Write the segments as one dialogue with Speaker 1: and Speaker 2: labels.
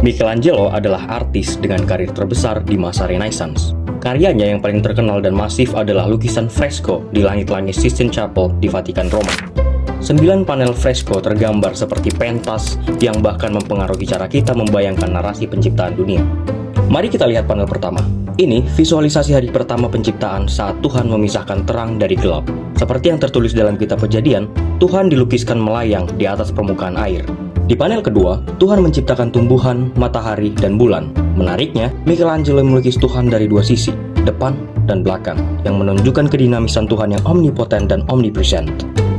Speaker 1: Michelangelo adalah artis dengan karir terbesar di masa Renaissance. Karyanya yang paling terkenal dan masif adalah lukisan fresko di langit-langit Sistine Chapel di Vatikan, Roma. 9 panel fresko tergambar seperti pentas yang bahkan mempengaruhi cara kita membayangkan narasi penciptaan dunia. Mari kita lihat panel pertama. Ini visualisasi hari pertama penciptaan saat Tuhan memisahkan terang dari gelap. Seperti yang tertulis dalam kitab Kejadian, Tuhan dilukiskan melayang di atas permukaan air. Di panel kedua, Tuhan menciptakan tumbuhan, matahari, dan bulan. Menariknya, Michelangelo melukis Tuhan dari dua sisi, depan dan belakang, yang menunjukkan kedinamisan Tuhan yang omnipoten dan omnipresent.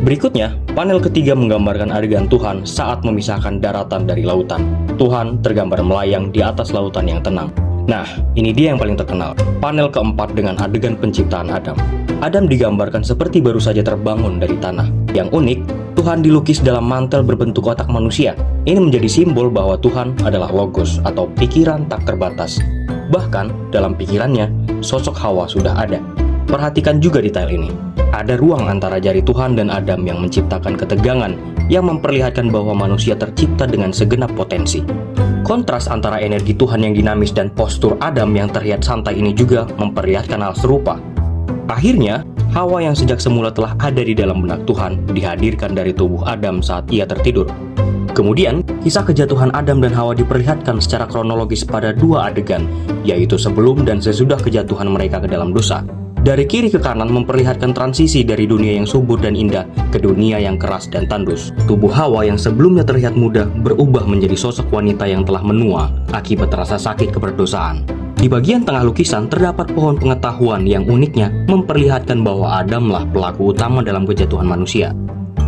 Speaker 1: Berikutnya, panel ketiga menggambarkan adegan Tuhan saat memisahkan daratan dari lautan. Tuhan tergambar melayang di atas lautan yang tenang. Nah, ini dia yang paling terkenal. Panel keempat dengan adegan penciptaan Adam. Adam digambarkan seperti baru saja terbangun dari tanah. Yang unik, Tuhan dilukis dalam mantel berbentuk otak manusia. Ini menjadi simbol bahwa Tuhan adalah logos atau pikiran tak terbatas. Bahkan, dalam pikirannya, sosok Hawa sudah ada. Perhatikan juga detail ini. Ada ruang antara jari Tuhan dan Adam yang menciptakan ketegangan yang memperlihatkan bahwa manusia tercipta dengan segenap potensi. Kontras antara energi Tuhan yang dinamis dan postur Adam yang terlihat santai ini juga memperlihatkan hal serupa. Akhirnya, Hawa yang sejak semula telah ada di dalam benak Tuhan dihadirkan dari tubuh Adam saat ia tertidur. Kemudian, kisah kejatuhan Adam dan Hawa diperlihatkan secara kronologis pada dua adegan, yaitu sebelum dan sesudah kejatuhan mereka ke dalam dosa. Dari kiri ke kanan memperlihatkan transisi dari dunia yang subur dan indah ke dunia yang keras dan tandus. Tubuh Hawa yang sebelumnya terlihat muda berubah menjadi sosok wanita yang telah menua akibat rasa sakit keberdosaan. Di bagian tengah lukisan terdapat pohon pengetahuan yang uniknya memperlihatkan bahwa Adamlah pelaku utama dalam kejatuhan manusia.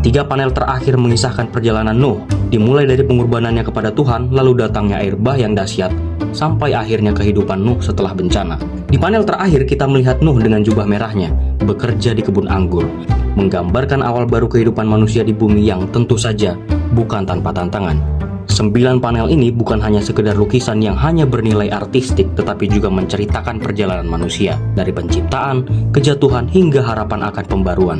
Speaker 1: 3 panel terakhir mengisahkan perjalanan Nuh, dimulai dari pengorbanannya kepada Tuhan, lalu datangnya air bah yang dahsyat, sampai akhirnya kehidupan Nuh setelah bencana. Di panel terakhir kita melihat Nuh dengan jubah merahnya, bekerja di kebun anggur, menggambarkan awal baru kehidupan manusia di bumi yang tentu saja bukan tanpa tantangan. 9 panel ini bukan hanya sekedar lukisan yang hanya bernilai artistik, tetapi juga menceritakan perjalanan manusia, dari penciptaan, kejatuhan, hingga harapan akan pembaruan.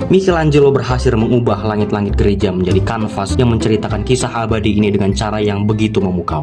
Speaker 1: Michelangelo berhasil mengubah langit-langit gereja menjadi kanvas yang menceritakan kisah abadi ini dengan cara yang begitu memukau.